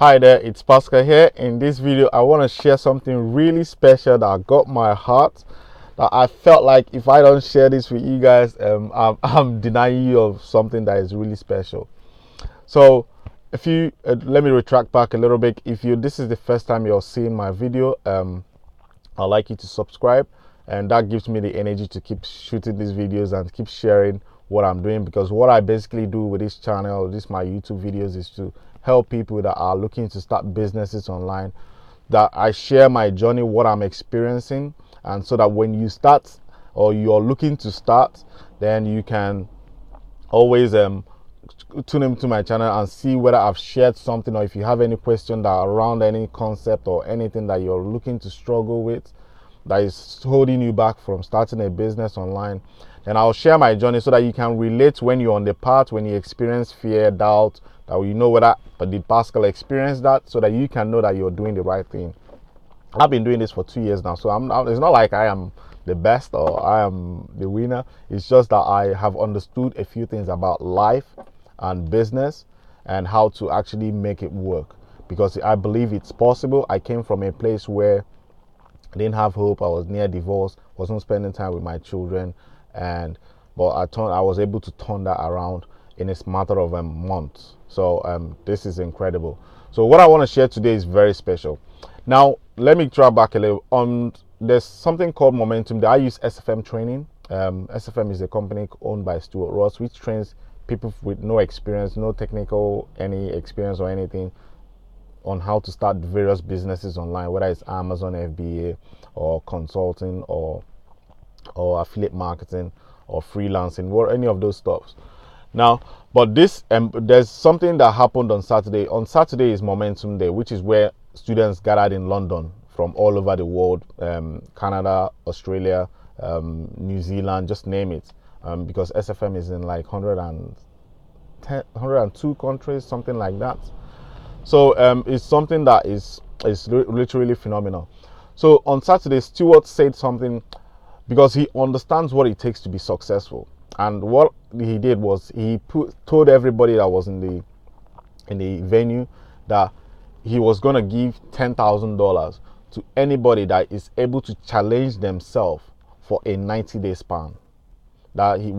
Hi there, it's Pascal here. In this video, I want to share something really special that got my heart. That I felt like if I don't share this with you guys, I'm denying you of something that is really special. So, if you let me retract back a little bit. If this is the first time you're seeing my video, I'd like you to subscribe, and that gives me the energy to keep shooting these videos and keep sharing what I'm doing, because what I basically do with this channel, my YouTube videos, is to help people that are looking to start businesses online. That I share my journey, what I'm experiencing, and so that when you start or you're looking to start, then you can always tune into my channel and see whether I've shared something, or if you have any question that around any concept or anything that you're looking to struggle with that is holding you back from starting a business online, then I'll share my journey so that you can relate when you're on the path, when you experience fear, doubt, that you know whether did Pascal experience that, so that you can know that you're doing the right thing. I've been doing this for 2 years now, so it's not like I am the best or I am the winner. It's just that I have understood a few things about life and business and how to actually make it work, because I believe it's possible. I came from a place where I didn't have hope. I was near divorce, wasn't spending time with my children, but I was able to turn that around in a matter of a month. So this is incredible. So what I want to share today is very special. Now let me try back a little. There's something called Momentum that I use SFM training. SFM is a company owned by Stuart Ross, which trains people with no experience, no technical any experience or anything, on how to start various businesses online, whether it's Amazon FBA or consulting or affiliate marketing or freelancing, or any of those stuffs. Now, but there's something that happened on Saturday. On Saturday is Momentum Day, which is where students gathered in London from all over the world, Canada, Australia, New Zealand, just name it, because SFM is in like 102 countries, something like that. So it's something that is literally phenomenal. So on Saturday, Stuart said something, because he understands what it takes to be successful. And what he did was he told everybody that was in the venue that he was going to give $10,000 to anybody that is able to challenge themselves for a 90-day span. That he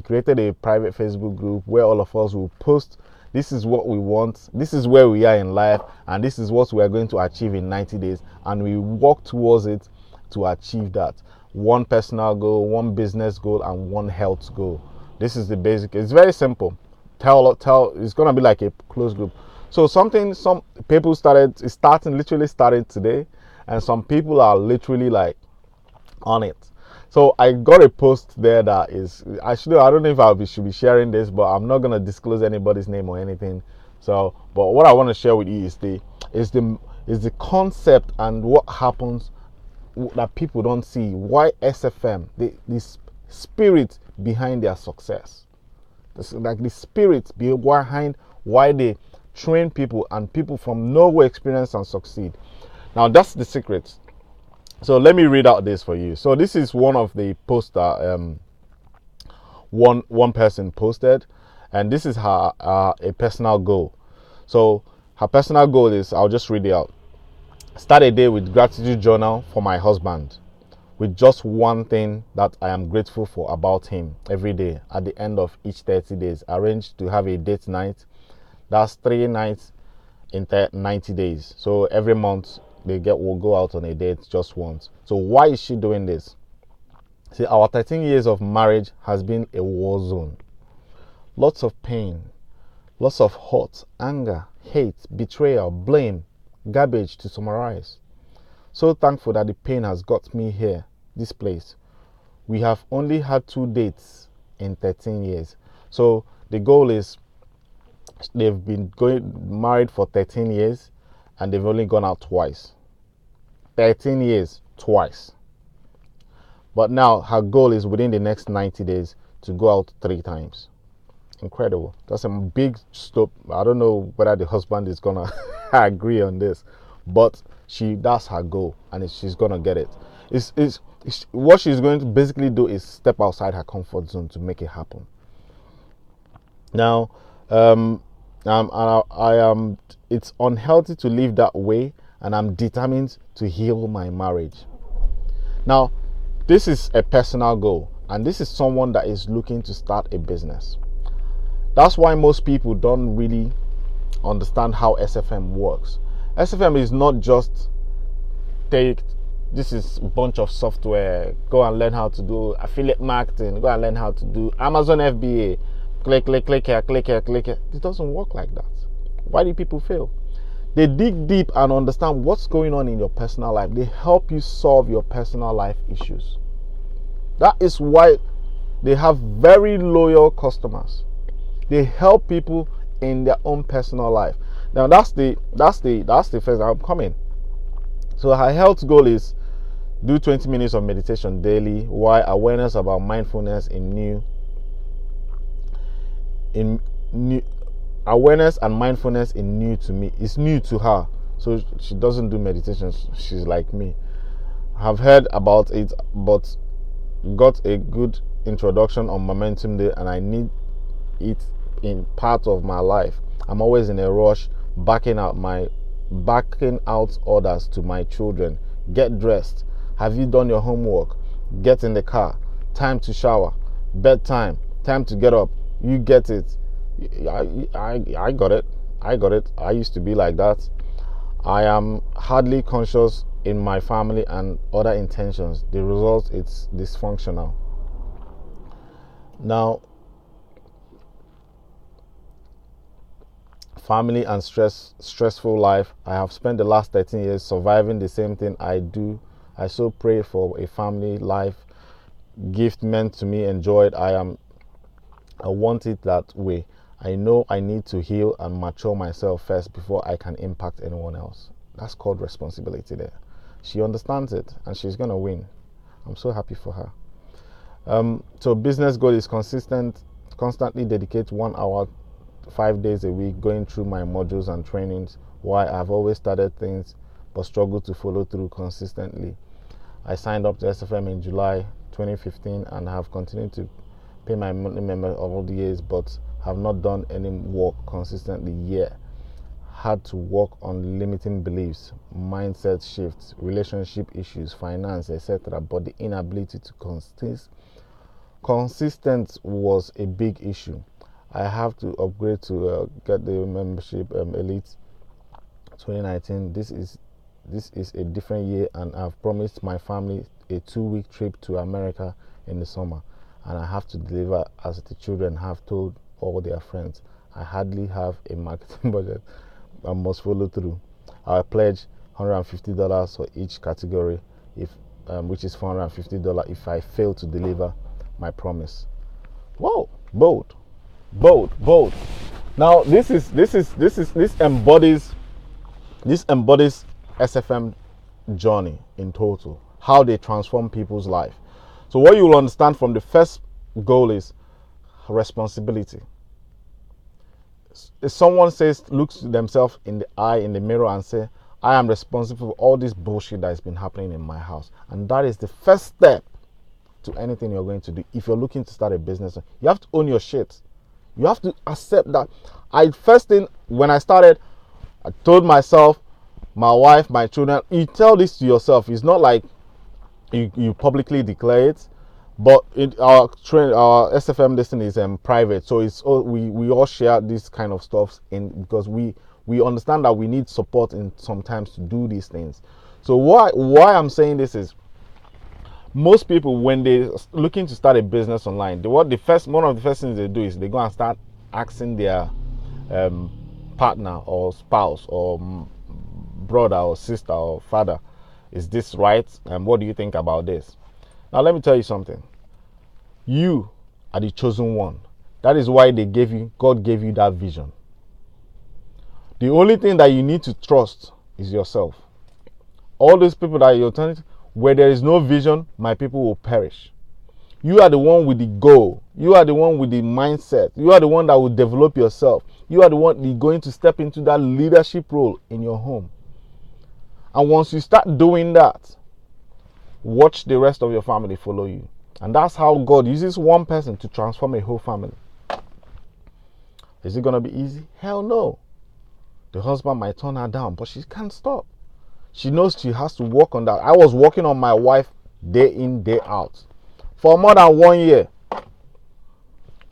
created a private Facebook group where all of us will post, this is what we want, this is where we are in life, and this is what we are going to achieve in 90 days, and we work towards it to achieve that. One personal goal, one business goal, and one health goal. This is the basic. It's very simple. It's gonna be like a closed group. So some people literally started today, and some people are literally like on it. So I got a post there that is, I don't know if should be sharing this, but I'm not gonna disclose anybody's name or anything. So, but what I want to share with you is the concept and what happens that people don't see. Why SFM, the spirit behind their success, like the spirit behind why they train people and people from no experience and succeed. Now that's the secret. So let me read out this for you. So this is one of the posts that one person posted, and this is her a personal goal. So her personal goal is, I'll just read it out. Start a day with gratitude journal for my husband, with just one thing that I am grateful for about him every day. At the end of each 30 days, arrange to have a date night. That's 3 nights in 90 days. So every month will go out on a date just once. So why is she doing this? See, our 13 years of marriage has been a war zone. Lots of pain, lots of hurt, anger, hate, betrayal, blame, garbage, to summarize. So thankful that the pain has got me here, this place. We have only had 2 dates in 13 years. So the goal is, they've been married for 13 years and they've only gone out twice. 13 years, twice. But now her goal is within the next 90 days to go out 3 times. Incredible. That's a big step. I don't know whether the husband is gonna agree on this, but that's her goal, and she's gonna get it. What she's going to basically do is step outside her comfort zone to make it happen. Now, I am. It's unhealthy to live that way, and I'm determined to heal my marriage. Now, this is a personal goal, and this is someone that is looking to start a business. That's why most people don't really understand how SFM works. SFM is not just take this is a bunch of software, go and learn how to do affiliate marketing, go and learn how to do Amazon FBA, click here, click here, click here. It doesn't work like that. Why do people fail? They dig deep and understand what's going on in your personal life. They help you solve your personal life issues. That is why they have very loyal customers. They help people in their own personal life. Now that's the first I'm coming. So her health goal is do 20 minutes of meditation daily, while awareness about mindfulness awareness and mindfulness is new to me. It's new to her. So she doesn't do meditation. She's like me. I've heard about it, but got a good introduction on Momentum Day, and I need it in part of my life. I'm always in a rush, backing out orders to my children. Get dressed. Have you done your homework? Get in the car. Time to shower. Bedtime. Time to get up. You get it. I got it. I used to be like that. I am hardly conscious in my family and other intentions. The result is dysfunctional. Now, family and stressful life. I have spent the last 13 years surviving the same thing I do. I so pray for a family life gift meant to me enjoyed. I want it that way. I know I need to heal and mature myself first before I can impact anyone else. That's called responsibility there. She understands it, and she's gonna win. I'm so happy for her. So business goal is constantly dedicate 1 hour 5 days a week going through my modules and trainings. Why I've always started things but struggled to follow through consistently. I signed up to SFM in July 2015 and have continued to pay my monthly member all the years, but have not done any work consistently yet. Had to work on limiting beliefs, mindset shifts, relationship issues, finance, etc. But the inability to consistent was a big issue. I have to upgrade to get the membership Elite 2019. This is a different year, and I've promised my family a 2-week trip to America in the summer, and I have to deliver as the children have told all their friends. I hardly have a marketing budget. I must follow through. I pledge $150 for each category, which is $450 if I fail to deliver my promise. Whoa, bold. Now this embodies SFM journey in total, how they transform people's life. So what you will understand from the first goal is responsibility. If someone looks themselves in the eye in the mirror and say, I am responsible for all this bullshit that has been happening in my house, and that is the first step to anything you're going to do. If you're looking to start a business, you have to own your shit. You have to accept that. When I started, I told myself, my wife, my children, you tell this to yourself. It's not like you publicly declare it, but our SFM listing is private, so we all share this kind of stuff because we understand that we need support in sometimes to do these things. So why I'm saying this is, most people, when they're looking to start a business online, one of the first things they do is they go and start asking their partner or spouse or brother or sister or father, is this right? And what do you think about this? Now let me tell you something. You are the chosen one. That is why God gave you that vision. The only thing that you need to trust is yourself. All those people that you're telling, where there is no vision, my people will perish. You are the one with the goal. You are the one with the mindset. You are the one that will develop yourself. You are the one that's going to step into that leadership role in your home. And once you start doing that, watch the rest of your family follow you. And that's how God uses one person to transform a whole family. Is it gonna be easy? Hell no. The husband might turn her down, but she can't stop. She knows she has to work on that. I was working on my wife day in, day out for more than 1 year.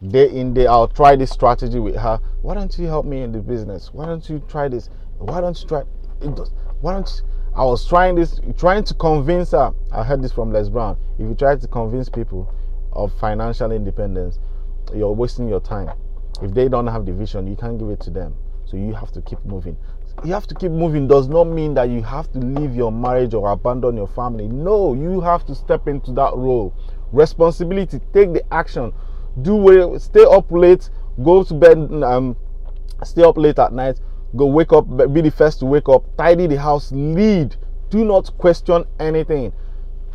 Day in, day out, try this strategy with her. Why don't you help me in the business? Why don't you try this? Why don't you try it? Why don't you? I was trying to convince her. I heard this from Les Brown. If you try to convince people of financial independence, you're wasting your time. If they don't have the vision, you can't give it to them. So you have to keep moving. You have to keep moving does not mean that you have to leave your marriage or abandon your family. No, you have to step into that role. Responsibility, take the action. Stay up late, go to bed, stay up late at night, go wake up, be the first to wake up, tidy the house, lead. Do not question anything.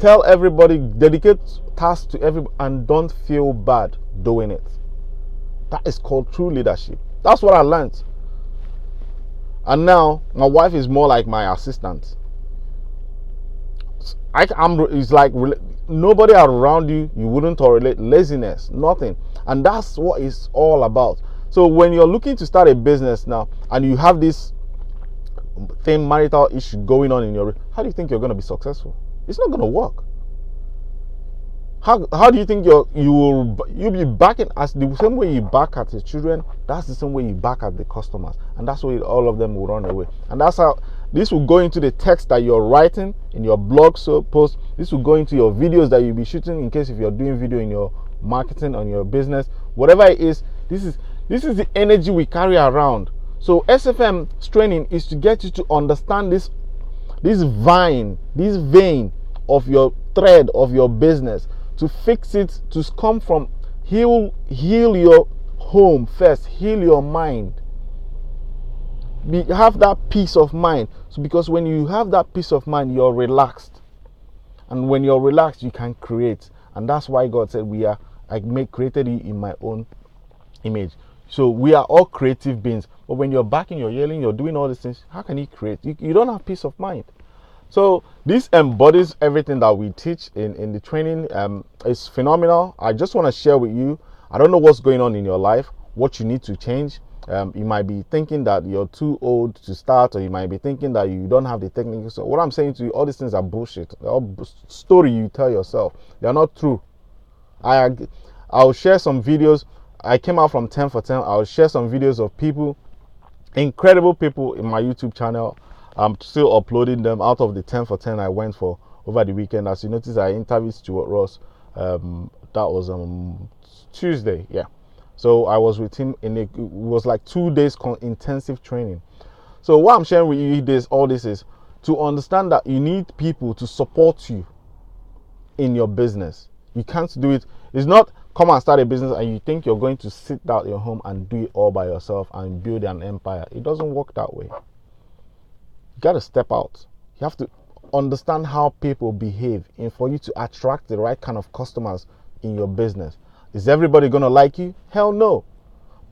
Tell everybody, dedicate tasks to everybody, and don't feel bad doing it. That is called true leadership. That's what I learned. And now my wife is more like my assistant. It's like nobody around you wouldn't tolerate laziness, nothing. And that's what it's all about. So when you're looking to start a business now and you have this thing, marital issue going on in how do you think you're going to be successful? It's not going to work. How do you think you'll be backing as the same way you back at your children? That's the same way you back at the customers, and that's why all of them will run away. And that's how this will go into the text that you're writing in your blog post. This will go into your videos that you'll be shooting in case if you're doing video in your marketing on your business, whatever it is. This is the energy we carry around. So SFM's training is to get you to understand this vein of your thread of your business, to fix it, to come from heal your home first, heal your mind. Have that peace of mind. So because when you have that peace of mind, you're relaxed, and when you're relaxed, you can create. And that's why God said created you in my own image. So we are all creative beings. But when you're backing, you're yelling, you're doing all these things, how can you create? You don't have peace of mind. So this embodies everything that we teach in the training. It's phenomenal. I just want to share with you. I don't know what's going on in your life, what you need to change. You might be thinking that you're too old to start, or you might be thinking that you don't have the technique. So what I'm saying to you, all these things are bullshit. They're all story you tell yourself. They're not true. I'll share some videos. I came out from 10 for 10. I'll share some videos of people, incredible people in my YouTube channel. I'm still uploading them. Out of the 10 for 10 I went for over the weekend, as you notice, I interviewed Stuart Ross. That was Tuesday, yeah. So I was with him it was like 2 days intensive training. So what I'm sharing with you all this is to understand that you need people to support you in your business. You can't do it. It's not come and start a business and you think you're going to sit down at your home and do it all by yourself and build an empire. It doesn't work that way. You got to step out. You have to understand how people behave and for you to attract the right kind of customers in your business. Is everybody going to like you? Hell no.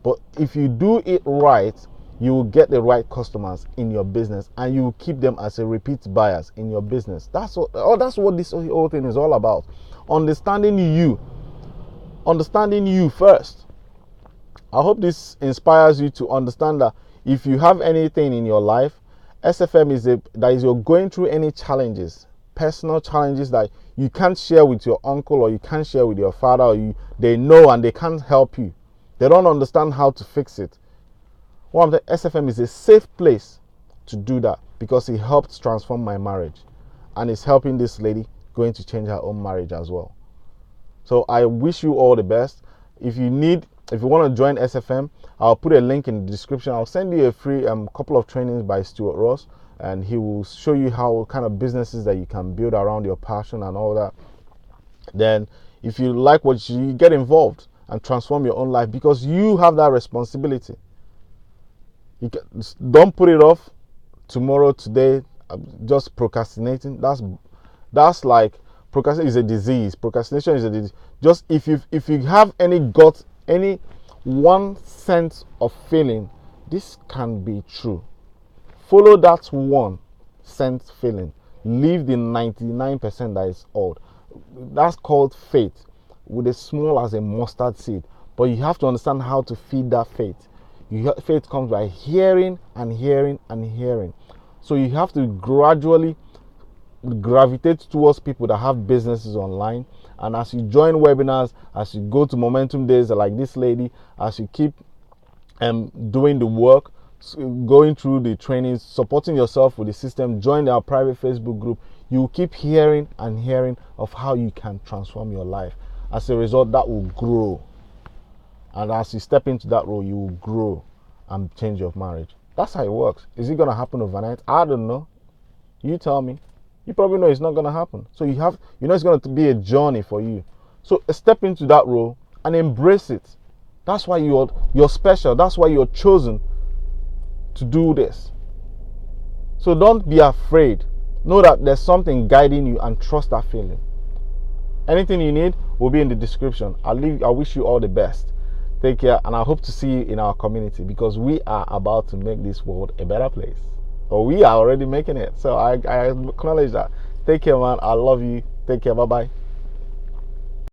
But if you do it right, you will get the right customers in your business and you will keep them as a repeat buyers in your business. That's what this whole thing is all about. Understanding you first. I hope this inspires you to understand that if you have anything in your life, SFM is that is you're going through any challenges, personal challenges that you can't share with your uncle or you can't share with your father, or they know and they can't help you. They don't understand how to fix it. SFM is a safe place to do that because it helped transform my marriage, and it's helping this lady going to change her own marriage as well. So I wish you all the best. If you want to join SFM, I'll put a link in the description. I'll send you a free couple of trainings by Stuart Ross, and he will show you how kind of businesses that you can build around your passion and all that. Then if you like what you get involved and transform your own life, because you have that responsibility. Don't put it off tomorrow, today, just procrastinating. That's like procrastination is a disease. Procrastination is a disease. Just if you have any 1 sense of feeling, this can be true. Follow that 1 sense feeling. Leave the 99% that is old. That's called faith, with as small as a mustard seed. But you have to understand how to feed that faith. Faith comes by hearing and hearing and hearing. So you have to gradually gravitate towards people that have businesses online. And as you join webinars, as you go to momentum days like this lady, as you keep doing the work, going through the trainings, supporting yourself with the system, join our private Facebook group, you will keep hearing and hearing of how you can transform your life. As a result, that will grow. And as you step into that role, you will grow and change your marriage. That's how it works. Is it going to happen overnight? I don't know. You tell me. You probably know it's not going to happen. So you know it's going to be a journey for you. So step into that role and embrace it. That's why you're special. That's why you're chosen to do this. So don't be afraid. Know that there's something guiding you and trust that feeling. Anything you need will be in the description. I wish you all the best. Take care, and I hope to see you in our community, because we are about to make this world a better place. Or we are already making it. So I acknowledge that. Take care, man. I love you. Take care. Bye-bye.